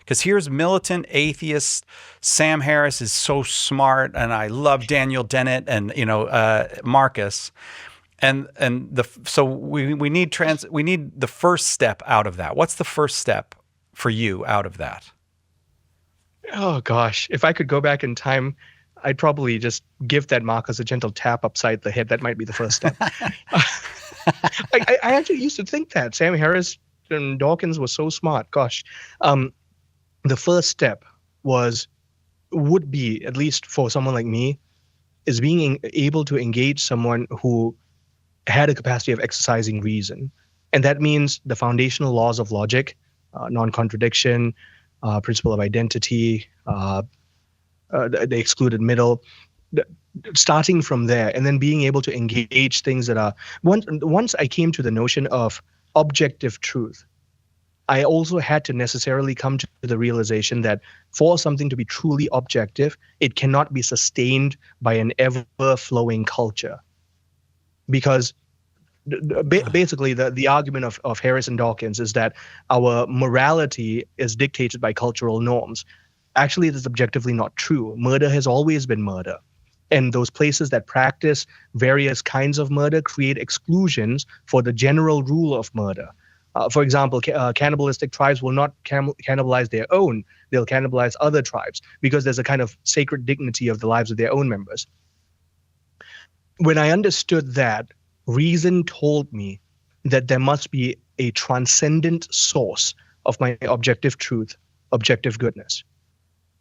Because here's militant atheist Sam Harris is so smart, and I love Daniel Dennett and Marcus, so we need the first step out of that. What's the first step for you out of that? Oh gosh, if I could go back in time, I'd probably just give that Marcus a gentle tap upside the head. That might be the first step. I actually used to think that Sam Harris and Dawkins was so smart. Gosh, the first step would be, at least for someone like me, is being able to engage someone who had a capacity of exercising reason. And that means the foundational laws of logic, non-contradiction, principle of identity, the excluded middle, starting from there, and then being able to engage things that are, once I came to the notion of objective truth, I also had to necessarily come to the realization that for something to be truly objective, it cannot be sustained by an ever-flowing culture. Because basically the argument of Harris and Dawkins is that our morality is dictated by cultural norms. Actually, it is objectively not true. Murder has always been murder. And those places that practice various kinds of murder create exclusions for the general rule of murder. For example, cannibalistic tribes will not cannibalize their own. They'll cannibalize other tribes because there's a kind of sacred dignity of the lives of their own members. When I understood that, reason told me that there must be a transcendent source of my objective truth, objective goodness.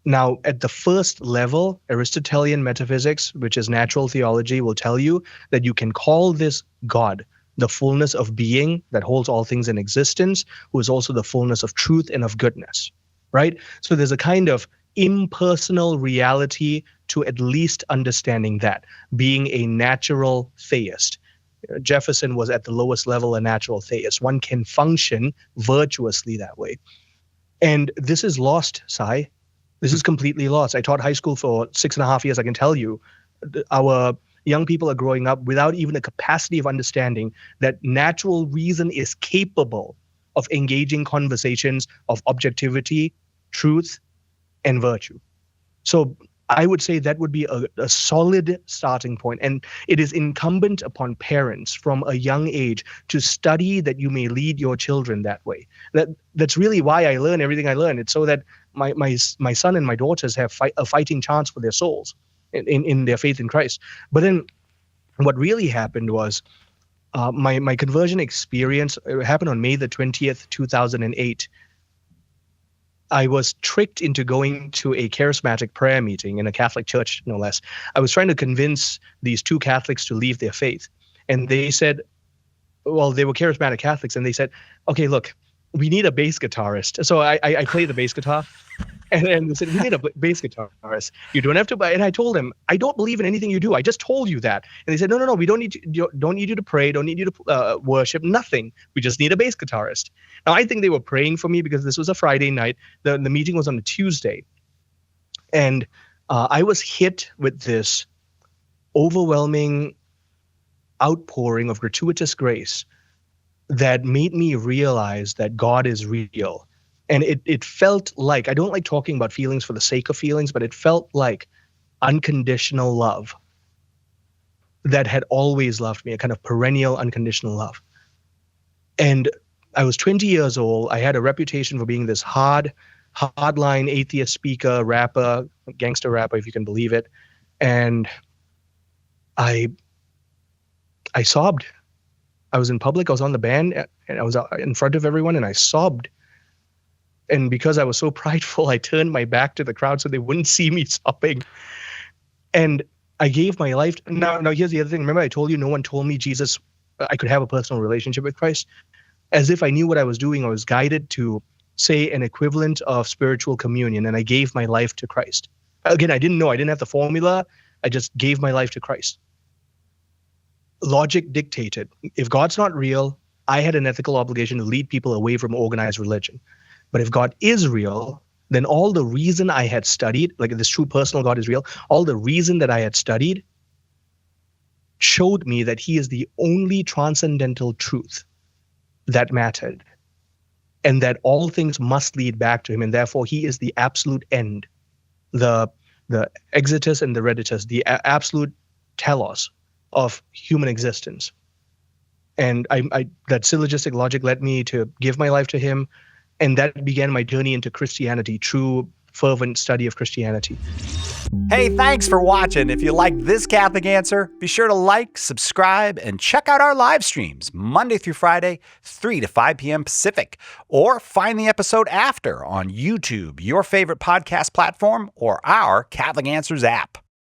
Now, at the first level, Aristotelian metaphysics, which is natural theology, will tell you that you can call this God, the fullness of being that holds all things in existence, who is also the fullness of truth and of goodness, right? So there's a kind of impersonal reality to at least understanding that, being a natural theist. Jefferson was at the lowest level a natural theist. One can function virtuously that way. And this is lost, Cy. This is completely lost. I taught high school for 6.5 years. I can tell you, our young people are growing up without even a capacity of understanding that natural reason is capable of engaging conversations of objectivity, truth, and virtue. So I would say that would be a solid starting point. And it is incumbent upon parents from a young age to study that you may lead your children that way. That's really why I learn everything I learn. It's so that my son and my daughters have a fighting chance for their souls in their faith in Christ. But then what really happened was my conversion experience happened on May the 20th, 2008. I was tricked into going to a charismatic prayer meeting in a Catholic church, no less. I was trying to convince these two Catholics to leave their faith. And they said, well, they were charismatic Catholics, and they said, okay, look, we need a bass guitarist. So I played the bass guitar. And they said, we need a bass guitarist. You don't have to buy. And I told them, I don't believe in anything you do. I just told you that. And they said, no, we don't need you to pray. Don't need you to worship. Nothing. We just need a bass guitarist. Now, I think they were praying for me because this was a Friday night. The meeting was on a Tuesday. And I was hit with this overwhelming outpouring of gratuitous grace that made me realize that God is real. And it felt like, I don't like talking about feelings for the sake of feelings, but it felt like unconditional love that had always loved me, a kind of perennial unconditional love. And I was 20 years old. I had a reputation for being this hardline atheist speaker, rapper, gangster rapper, if you can believe it. And I sobbed. I was in public. I was on the band, and I was in front of everyone, and I sobbed. And because I was so prideful, I turned my back to the crowd so they wouldn't see me sobbing. And I gave my life. Now, here's the other thing. Remember, I told you no one told me Jesus, I could have a personal relationship with Christ. As if I knew what I was doing, I was guided to say an equivalent of spiritual communion, and I gave my life to Christ. Again, I didn't know. I didn't have the formula. I just gave my life to Christ. Logic dictated, if God's not real, I had an ethical obligation to lead people away from organized religion. But if God is real, then all the reason I had studied, like this true personal God is real, all the reason that I had studied showed me that he is the only transcendental truth that mattered. and that all things must lead back to him, and therefore he is the absolute end, the exitus and the redditus, the absolute telos of human existence. And that syllogistic logic led me to give my life to him, and that began my journey into Christianity, true fervent study of Christianity. Hey, thanks for watching. If you like this Catholic Answer, be sure to like, subscribe, and check out our live streams Monday through Friday, 3 to 5 p.m. Pacific. Or find the episode after on YouTube, your favorite podcast platform, or our Catholic Answers app.